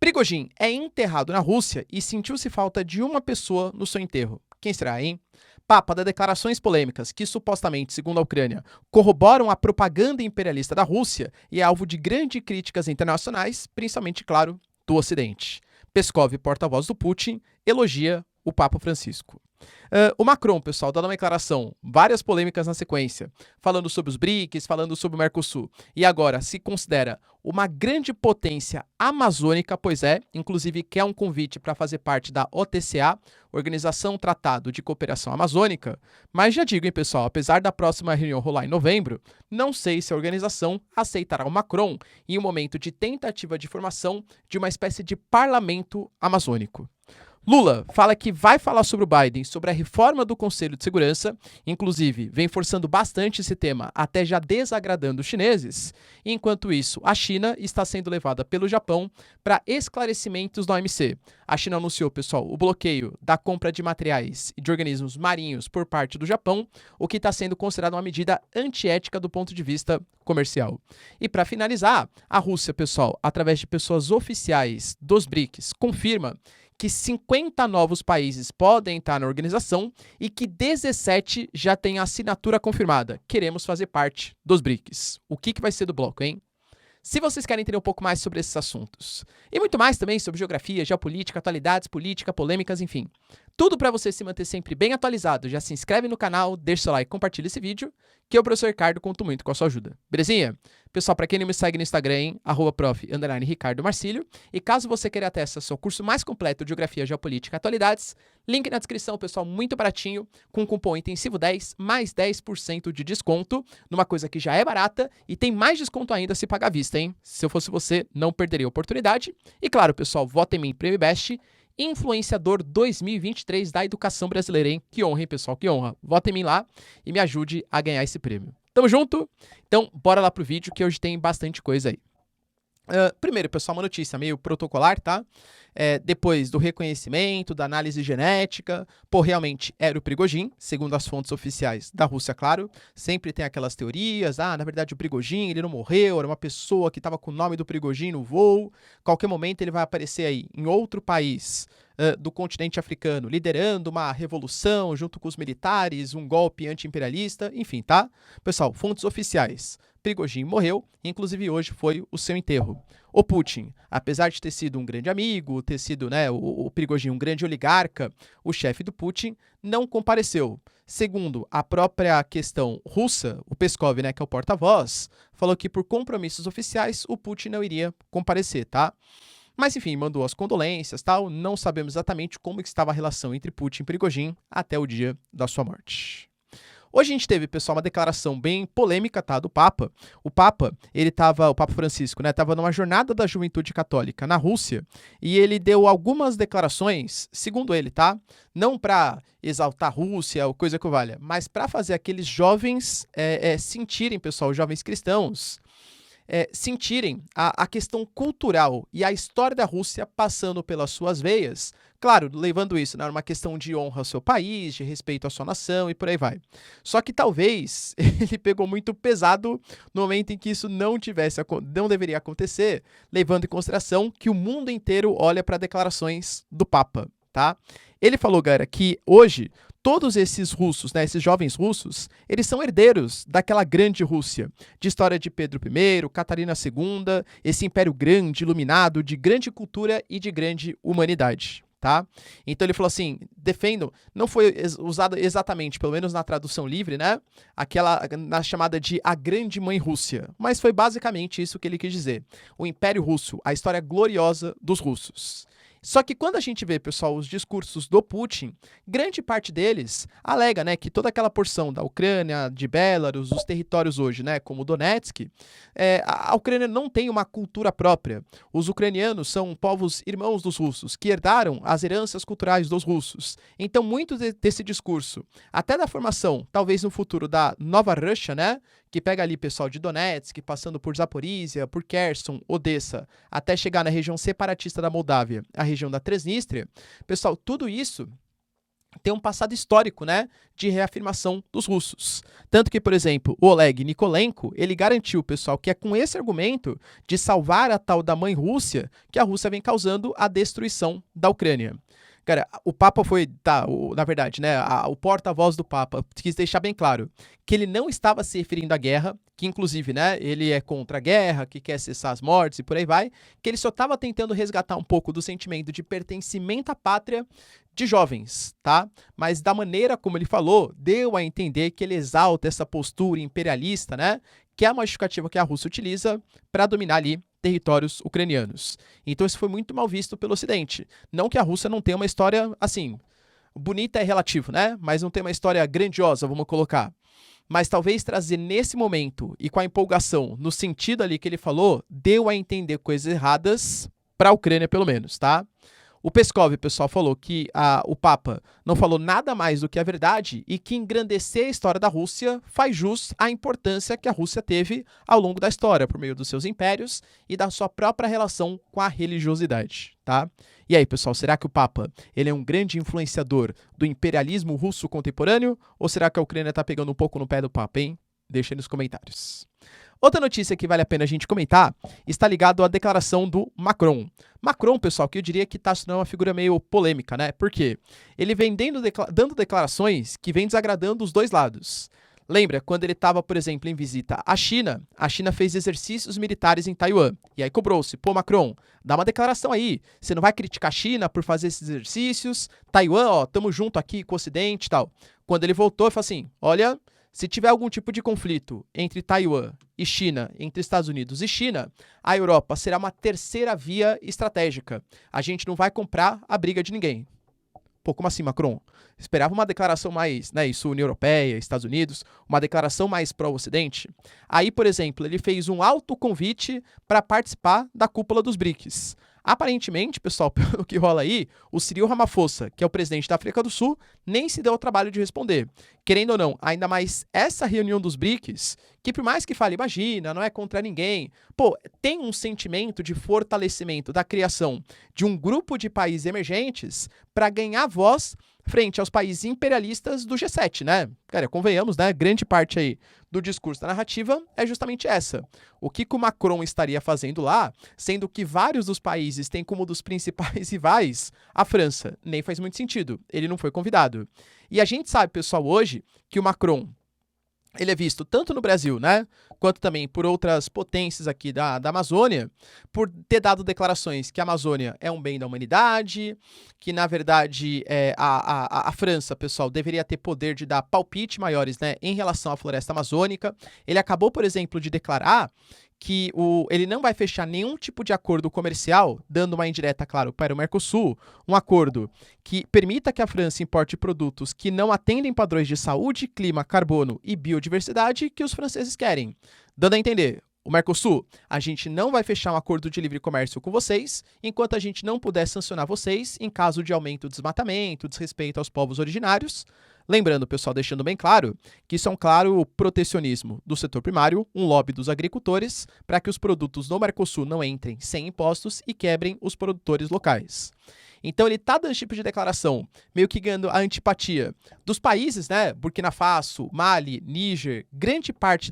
Prigojin é enterrado na Rússia e sentiu-se falta de uma pessoa no seu enterro. Quem será, hein? Papa dá declarações polêmicas que, supostamente, segundo a Ucrânia, corroboram a propaganda imperialista da Rússia e é alvo de grandes críticas internacionais, principalmente, claro, do Ocidente. Peskov, porta-voz do Putin, elogia o Papa Francisco. O Macron, pessoal, dá uma declaração, várias polêmicas na sequência, falando sobre os BRICS, falando sobre o Mercosul. E agora se considera uma grande potência amazônica, pois é, inclusive quer um convite para fazer parte da OTCA, Organização Tratado de Cooperação Amazônica. Mas já digo, hein, pessoal, apesar da próxima reunião rolar em novembro, não sei se a organização aceitará o Macron em um momento de tentativa de formação de uma espécie de parlamento amazônico. Lula fala que vai falar sobre o Biden, sobre a reforma do Conselho de Segurança, inclusive vem forçando bastante esse tema, até já desagradando os chineses. Enquanto isso, a China está sendo levada pelo Japão para esclarecimentos da OMC. A China anunciou, pessoal, o bloqueio da compra de materiais e de organismos marinhos por parte do Japão, o que está sendo considerado uma medida antiética do ponto de vista comercial. E para finalizar, a Rússia, pessoal, através de pessoas oficiais dos BRICS, confirma que 50 novos países podem entrar na organização e que 17 já têm a assinatura confirmada. Queremos fazer parte dos BRICS. O que vai ser do bloco, hein? Se vocês querem entender um pouco mais sobre esses assuntos, e muito mais também sobre geografia, geopolítica, atualidades, política, polêmicas, enfim, tudo para você se manter sempre bem atualizado, já se inscreve no canal, deixa seu like, compartilha esse vídeo, que eu, professor Ricardo, conto muito com a sua ajuda. Belezinha? Pessoal, para quem não me segue no Instagram, hein, @prof_Ricardo Marcílio, e caso você queira ter acesso ao curso mais completo de Geografia, Geopolítica e Atualidades, link na descrição, pessoal, muito baratinho, com o cupom intensivo10, mais 10% de desconto, numa coisa que já é barata, e tem mais desconto ainda se pagar à vista, hein? Se eu fosse você, não perderia a oportunidade. E claro, pessoal, vota em mim, Prêmio Best, Influenciador 2023 da educação brasileira, hein? Que honra, hein, pessoal? Que honra. Vota em mim lá e me ajude a ganhar esse prêmio. Tamo junto? Então, bora lá pro vídeo que hoje tem bastante coisa aí. Primeiro, pessoal, uma notícia meio protocolar, tá? Depois do reconhecimento, da análise genética, realmente era o Prigojin, segundo as fontes oficiais da Rússia, claro. Sempre tem aquelas teorias, na verdade o Prigojin, ele não morreu, era uma pessoa que estava com o nome do Prigojin no voo. Qualquer momento ele vai aparecer aí em outro país do continente africano, liderando uma revolução junto com os militares, um golpe anti-imperialista, enfim, tá? Pessoal, fontes oficiais. Prigojin morreu, inclusive hoje foi o seu enterro. O Putin, apesar de ter sido um grande amigo, ter sido, né, o Prigojin um grande oligarca, o chefe do Putin, não compareceu. Segundo a própria questão russa, o Peskov, né, que é o porta-voz, falou que por compromissos oficiais o Putin não iria comparecer, tá? Mas enfim, mandou as condolências, tal. Não sabemos exatamente como estava a relação entre Putin e Prigojin até o dia da sua morte. Hoje a gente teve, pessoal, uma declaração bem polêmica, tá, do Papa. O Papa Francisco, né, estava numa jornada da juventude católica na Rússia e ele deu algumas declarações, segundo ele, tá, não para exaltar a Rússia ou coisa que valha, mas para fazer aqueles jovens sentirem, pessoal, jovens cristãos, sentirem a questão cultural e a história da Rússia passando pelas suas veias, claro, levando isso, né, uma questão de honra ao seu país, de respeito à sua nação e por aí vai. Só que talvez ele pegou muito pesado no momento em que isso não deveria acontecer, levando em consideração que o mundo inteiro olha para declarações do Papa, tá? Ele falou, galera, que hoje todos esses russos, né, esses jovens russos, eles são herdeiros daquela grande Rússia, de história de Pedro I, Catarina II, esse império grande, iluminado, de grande cultura e de grande humanidade, tá? Então ele falou assim, defendo, não foi usado exatamente, pelo menos na tradução livre, né, na chamada de a grande mãe Rússia, mas foi basicamente isso que ele quis dizer, o Império Russo, a história gloriosa dos russos. Só que quando a gente vê, pessoal, os discursos do Putin, grande parte deles alega, né, que toda aquela porção da Ucrânia, de Belarus, os territórios hoje, né, como Donetsk, a Ucrânia não tem uma cultura própria. Os ucranianos são povos irmãos dos russos, que herdaram as heranças culturais dos russos. Então, muito desse discurso, até da formação, talvez no futuro, da Nova Rússia, né, que pega ali pessoal de Donetsk, passando por Zaporizhia, por Kherson, Odessa, até chegar na região separatista da Moldávia, a região da Transnistria. Pessoal, tudo isso tem um passado histórico, né, de reafirmação dos russos. Tanto que, por exemplo, o Oleg Nikolenko, ele garantiu, pessoal, que é com esse argumento de salvar a tal da mãe Rússia que a Rússia vem causando a destruição da Ucrânia. Cara, o Papa foi, na verdade, né, o porta-voz do Papa quis deixar bem claro que ele não estava se referindo à guerra, que inclusive, né, ele é contra a guerra, que quer cessar as mortes e por aí vai, que ele só estava tentando resgatar um pouco do sentimento de pertencimento à pátria de jovens, tá? Mas da maneira como ele falou, deu a entender que ele exalta essa postura imperialista, né, que é uma justificativa que a Rússia utiliza para dominar ali territórios ucranianos. Então isso foi muito mal visto pelo Ocidente. Não que a Rússia não tenha uma história, assim, bonita é relativo, né? Mas não tem uma história grandiosa, vamos colocar. Mas talvez trazer nesse momento e com a empolgação, no sentido ali que ele falou, deu a entender coisas erradas para a Ucrânia, pelo menos, tá? O Peskov, pessoal, falou que o Papa não falou nada mais do que a verdade e que engrandecer a história da Rússia faz jus à importância que a Rússia teve ao longo da história, por meio dos seus impérios e da sua própria relação com a religiosidade, tá? E aí, pessoal, será que o Papa ele é um grande influenciador do imperialismo russo contemporâneo ou será que a Ucrânia está pegando um pouco no pé do Papa, hein? Deixa aí nos comentários. Outra notícia que vale a pena a gente comentar está ligado à declaração do Macron. Macron, pessoal, que eu diria que está sendo uma figura meio polêmica, né? Por quê? Ele vem dando declarações que vem desagradando os dois lados. Lembra, quando ele estava, por exemplo, em visita à China, a China fez exercícios militares em Taiwan. E aí cobrou-se, pô, Macron, dá uma declaração aí. Você não vai criticar a China por fazer esses exercícios? Taiwan, ó, tamo junto aqui com o Ocidente e tal. Quando ele voltou, ele falou assim, olha, se tiver algum tipo de conflito entre Taiwan e China, entre Estados Unidos e China, a Europa será uma terceira via estratégica. A gente não vai comprar a briga de ninguém. Pô, como assim, Macron? Esperava uma declaração mais, né, isso, União Europeia, Estados Unidos, uma declaração mais pró-Ocidente. Aí, por exemplo, ele fez um autoconvite para participar da cúpula dos BRICS. Aparentemente, pessoal, pelo que rola aí, o Cyril Ramaphosa, que é o presidente da África do Sul, nem se deu ao trabalho de responder. Querendo ou não, ainda mais essa reunião dos BRICS, que por mais que fale, imagina, não é contra ninguém, pô, tem um sentimento de fortalecimento da criação de um grupo de países emergentes para ganhar voz frente aos países imperialistas do G7, né? Cara, convenhamos, né? Grande parte aí do discurso da narrativa é justamente essa. O que o Macron estaria fazendo lá, sendo que vários dos países têm como dos principais rivais a França? Nem faz muito sentido. Ele não foi convidado. E a gente sabe, pessoal, hoje, que o Macron, ele é visto tanto no Brasil, né, quanto também por outras potências aqui da Amazônia, por ter dado declarações que a Amazônia é um bem da humanidade, que, na verdade, a França, pessoal, deveria ter poder de dar palpite maiores, né, em relação à floresta amazônica. Ele acabou, por exemplo, de declarar que ele não vai fechar nenhum tipo de acordo comercial, dando uma indireta, claro, para o Mercosul, um acordo que permita que a França importe produtos que não atendem padrões de saúde, clima, carbono e biodiversidade que os franceses querem. Dando a entender, o Mercosul, a gente não vai fechar um acordo de livre comércio com vocês, enquanto a gente não puder sancionar vocês em caso de aumento do desmatamento, desrespeito aos povos originários. Lembrando, pessoal, deixando bem claro, que isso é um claro protecionismo do setor primário, um lobby dos agricultores, para que os produtos no Mercosul não entrem sem impostos e quebrem os produtores locais. Então ele está dando esse tipo de declaração, meio que ganhando a antipatia dos países, né? Burkina Faso, Mali, Níger, grande parte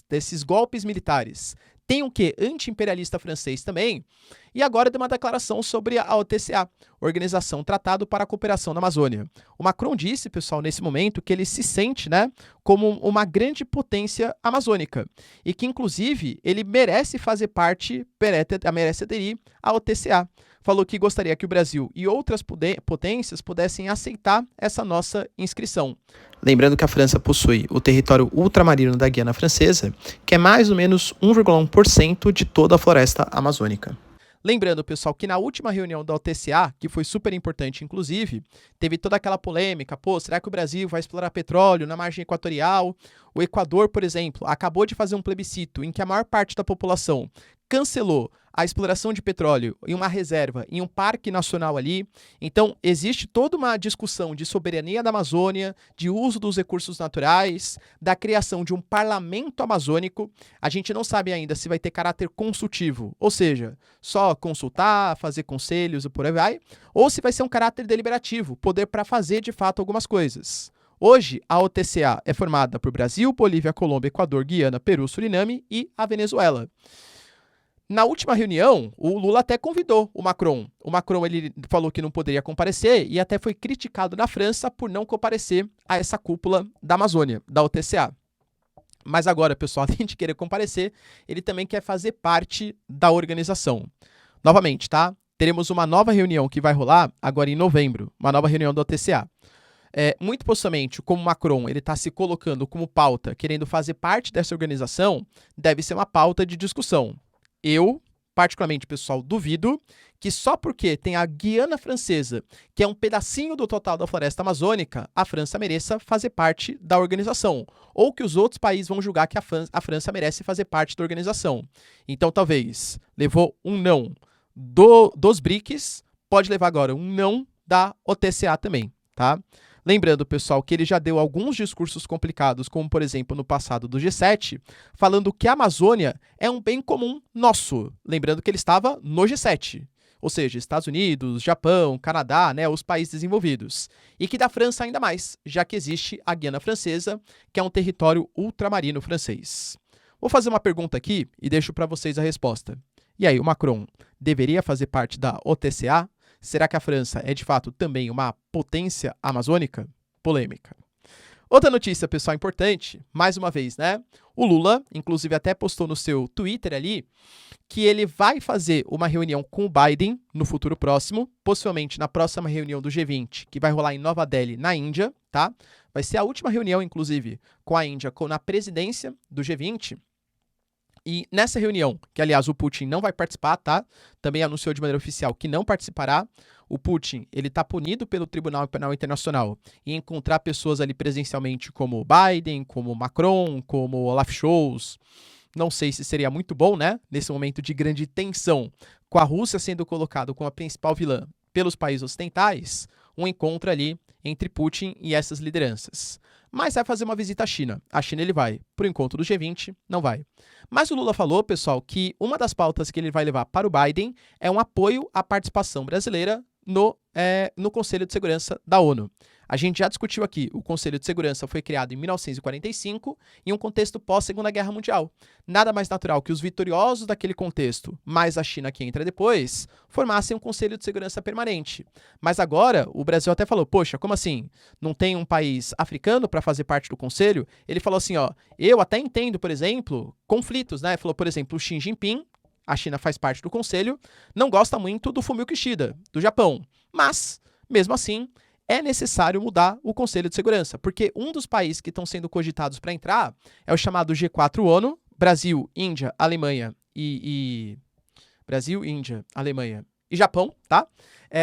desses golpes militares tem um quê? Anti-imperialista francês também. E agora deu uma declaração sobre a OTCA, Organização Tratado para a Cooperação na Amazônia. O Macron disse, pessoal, nesse momento, que ele se sente, né, como uma grande potência amazônica e que, inclusive, ele merece fazer parte, merece aderir à OTCA. Falou que gostaria que o Brasil e outras potências pudessem aceitar essa nossa inscrição. Lembrando que a França possui o território ultramarino da Guiana Francesa, que é mais ou menos 1,1% de toda a floresta amazônica. Lembrando, pessoal, que na última reunião da OTCA, que foi super importante, inclusive, teve toda aquela polêmica, pô, será que o Brasil vai explorar petróleo na margem equatorial? O Equador, por exemplo, acabou de fazer um plebiscito em que a maior parte da população cancelou a exploração de petróleo em uma reserva, em um parque nacional ali. Então, existe toda uma discussão de soberania da Amazônia, de uso dos recursos naturais, da criação de um parlamento amazônico. A gente não sabe ainda se vai ter caráter consultivo, ou seja, só consultar, fazer conselhos e por aí vai, ou se vai ser um caráter deliberativo, poder para fazer de fato algumas coisas. Hoje, a OTCA é formada por Brasil, Bolívia, Colômbia, Equador, Guiana, Peru, Suriname e a Venezuela. Na última reunião, o Lula até convidou o Macron. O Macron ele falou que não poderia comparecer e até foi criticado na França por não comparecer a essa cúpula da Amazônia, da OTCA. Mas agora, pessoal, além de querer comparecer, ele também quer fazer parte da organização. Novamente, tá? Teremos uma nova reunião que vai rolar agora em novembro, uma nova reunião da OTCA. Muito possivelmente, como o Macron ele está se colocando como pauta, querendo fazer parte dessa organização, deve ser uma pauta de discussão. Eu, particularmente, pessoal, duvido que só porque tem a Guiana Francesa, que é um pedacinho do total da floresta amazônica, a França mereça fazer parte da organização. Ou que os outros países vão julgar que a França merece fazer parte da organização. Então, talvez, levou um não dos BRICS, pode levar agora um não da OTCA também, tá? Lembrando, pessoal, que ele já deu alguns discursos complicados, como, por exemplo, no passado do G7, falando que a Amazônia é um bem comum nosso. Lembrando que ele estava no G7, ou seja, Estados Unidos, Japão, Canadá, né, os países desenvolvidos. E que da França ainda mais, já que existe a Guiana Francesa, que é um território ultramarino francês. Vou fazer uma pergunta aqui e deixo para vocês a resposta. E aí, o Macron deveria fazer parte da OTCA? Será que a França é, de fato, também uma potência amazônica? Polêmica. Outra notícia, pessoal, importante, mais uma vez, né? O Lula, inclusive, até postou no seu Twitter ali, que ele vai fazer uma reunião com o Biden no futuro próximo, possivelmente na próxima reunião do G20, que vai rolar em Nova Delhi, na Índia, tá? Vai ser a última reunião, inclusive, com a Índia na presidência do G20. E nessa reunião, que aliás o Putin não vai participar, tá? Também anunciou de maneira oficial que não participará. O Putin, ele tá punido pelo Tribunal Penal Internacional e encontrar pessoas ali presencialmente como Biden, como Macron, como Olaf Scholz. Não sei se seria muito bom, né? Nesse momento de grande tensão, com a Rússia sendo colocada como a principal vilã pelos países ocidentais, um encontro ali entre Putin e essas lideranças. Mas vai fazer uma visita à China. A China ele vai. Por encontro do G20, não vai. Mas o Lula falou, pessoal, que uma das pautas que ele vai levar para o Biden é um apoio à participação brasileira no Conselho de Segurança da ONU. A gente já discutiu aqui, o Conselho de Segurança foi criado em 1945 em um contexto pós-Segunda Guerra Mundial. Nada mais natural que os vitoriosos daquele contexto, mais a China que entra depois, formassem um Conselho de Segurança permanente. Mas agora, o Brasil até falou, poxa, como assim? Não tem um país africano para fazer parte do Conselho? Ele falou assim, ó, eu até entendo, por exemplo, conflitos, né? Falou, por exemplo, o Xi Jinping, a China faz parte do Conselho, não gosta muito do Fumio Kishida, do Japão. Mas, mesmo assim, é necessário mudar o Conselho de Segurança, porque um dos países que estão sendo cogitados para entrar é o chamado G4 ONU, Brasil, Índia, Alemanha Brasil, Índia, Alemanha e Japão, tá?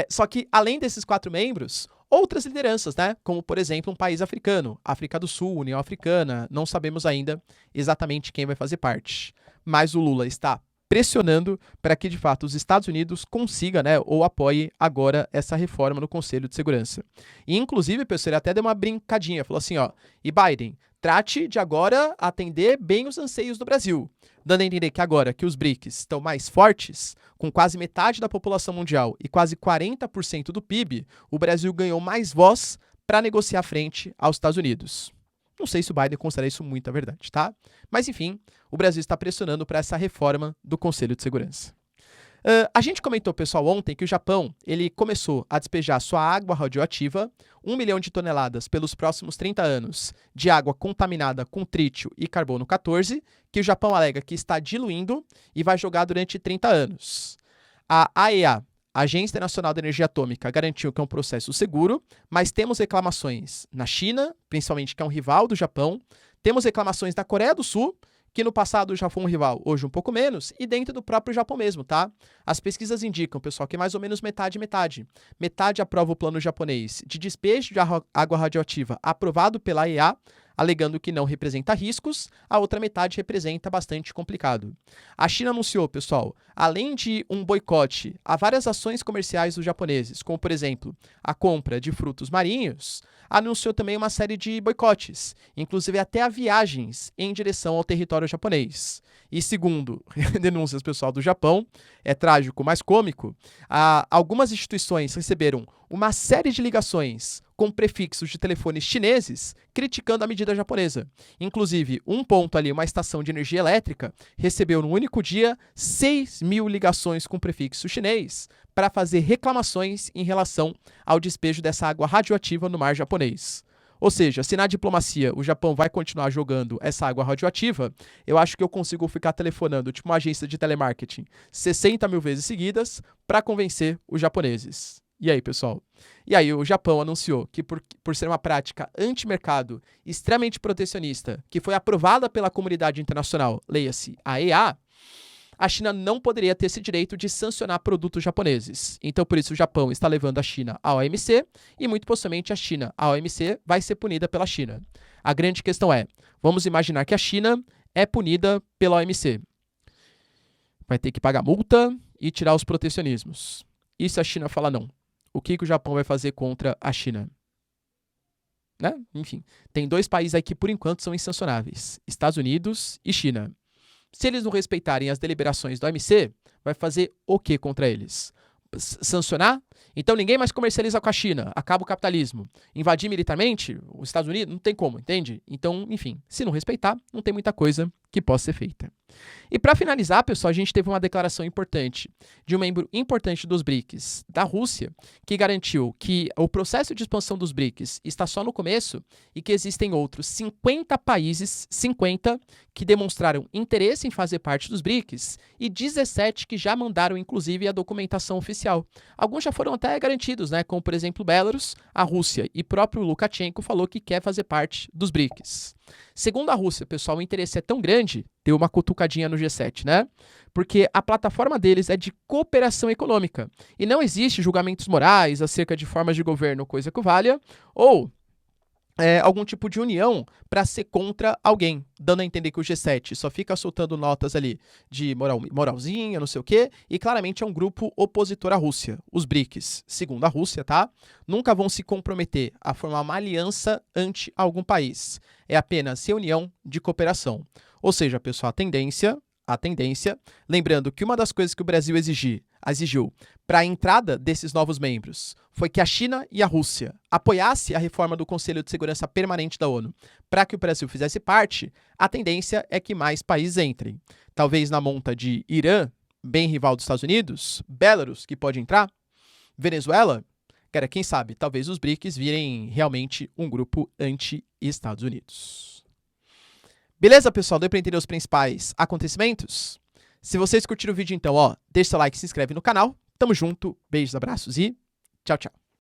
Só que, além desses 4 membros, outras lideranças, né? Como, por exemplo, um país africano, África do Sul, União Africana, não sabemos ainda exatamente quem vai fazer parte. Mas o Lula está pressionando para que, de fato, os Estados Unidos consiga, né, ou apoie agora essa reforma no Conselho de Segurança. E, inclusive, pessoal, ele até deu uma brincadinha, falou assim, ó, e Biden, trate de agora atender bem os anseios do Brasil, dando a entender que agora que os BRICS estão mais fortes, com quase metade da população mundial e quase 40% do PIB, o Brasil ganhou mais voz para negociar frente aos Estados Unidos. Não sei se o Biden considera isso muita verdade, tá? Mas, enfim, o Brasil está pressionando para essa reforma do Conselho de Segurança. A gente comentou, pessoal, ontem que o Japão ele começou a despejar sua água radioativa, 1 milhão de toneladas pelos próximos 30 anos de água contaminada com trítio e carbono 14, que o Japão alega que está diluindo e vai jogar durante 30 anos. A AEA, a Agência Internacional de Energia Atômica, garantiu que é um processo seguro, mas temos reclamações na China, principalmente que é um rival do Japão, temos reclamações da Coreia do Sul, que no passado já foi um rival, hoje um pouco menos, e dentro do próprio Japão mesmo, tá? As pesquisas indicam, pessoal, que é mais ou menos metade e metade. Metade aprova o plano japonês de despejo de água radioativa aprovado pela AEA, alegando que não representa riscos, a outra metade representa bastante complicado. A China anunciou, pessoal, além de um boicote a várias ações comerciais dos japoneses, como, por exemplo, a compra de frutos marinhos, anunciou também uma série de boicotes, inclusive até a viagens em direção ao território japonês. E segundo denúncias, pessoal, do Japão, é trágico, mas cômico, algumas instituições receberam uma série de ligações com prefixos de telefones chineses criticando a medida japonesa. Inclusive, um ponto ali, uma estação de energia elétrica, recebeu no único dia 6.000 ligações com prefixo chinês para fazer reclamações em relação ao despejo dessa água radioativa no mar japonês. Ou seja, se na diplomacia o Japão vai continuar jogando essa água radioativa, eu acho que eu consigo ficar telefonando, tipo uma agência de telemarketing, 60 mil vezes seguidas para convencer os japoneses. E aí, pessoal? E aí, o Japão anunciou que por ser uma prática anti-mercado extremamente protecionista, que foi aprovada pela comunidade internacional, leia-se a EA, a China não poderia ter esse direito de sancionar produtos japoneses. Então, por isso, o Japão está levando a China à OMC e, muito possivelmente, a China, a OMC, vai ser punida pela China. A grande questão é, vamos imaginar que a China é punida pela OMC. Vai ter que pagar multa e tirar os protecionismos. E se a China falar não? O que o Japão vai fazer contra a China? Né? Enfim, tem dois países aí que, por enquanto, são insancionáveis. Estados Unidos e China. Se eles não respeitarem as deliberações da OMC, vai fazer o que contra eles? Sancionar? Então ninguém mais comercializa com a China, acaba o capitalismo. Invadir militarmente os Estados Unidos? Não tem como, entende? Então, enfim, se não respeitar, não tem muita coisa que possa ser feita. E para finalizar, pessoal, a gente teve uma declaração importante de um membro importante dos BRICS, da Rússia, que garantiu que o processo de expansão dos BRICS está só no começo e que existem outros 50 países, 50, que demonstraram interesse em fazer parte dos BRICS e 17 que já mandaram, inclusive, a documentação oficial. Alguns já foram até garantidos, né? Como, por exemplo, Belarus, a Rússia e próprio Lukashenko falou que quer fazer parte dos BRICS. Segundo a Rússia, pessoal, o interesse é tão grande, deu uma cutucadinha no G7, né? Porque a plataforma deles é de cooperação econômica e não existe julgamentos morais acerca de formas de governo, coisa que valha, ou algum tipo de união para ser contra alguém, dando a entender que o G7 só fica soltando notas ali de moralzinha, não sei o quê, e claramente é um grupo opositor à Rússia. Os BRICS, segundo a Rússia, tá? Nunca vão se comprometer a formar uma aliança ante algum país. É apenas reunião de cooperação. Ou seja, pessoal, a tendência, lembrando que uma das coisas que o Brasil exigiu para a entrada desses novos membros foi que a China e a Rússia apoiassem a reforma do Conselho de Segurança Permanente da ONU para que o Brasil fizesse parte, a tendência é que mais países entrem. Talvez na monta de Irã, bem rival dos Estados Unidos, Belarus, que pode entrar, Venezuela, cara, quem sabe, talvez os BRICS virem realmente um grupo anti-Estados Unidos. Beleza, pessoal? Deu para entender os principais acontecimentos? Se vocês curtiram o vídeo, então, deixa seu like, se inscreve no canal. Tamo junto, beijos, abraços e tchau, tchau.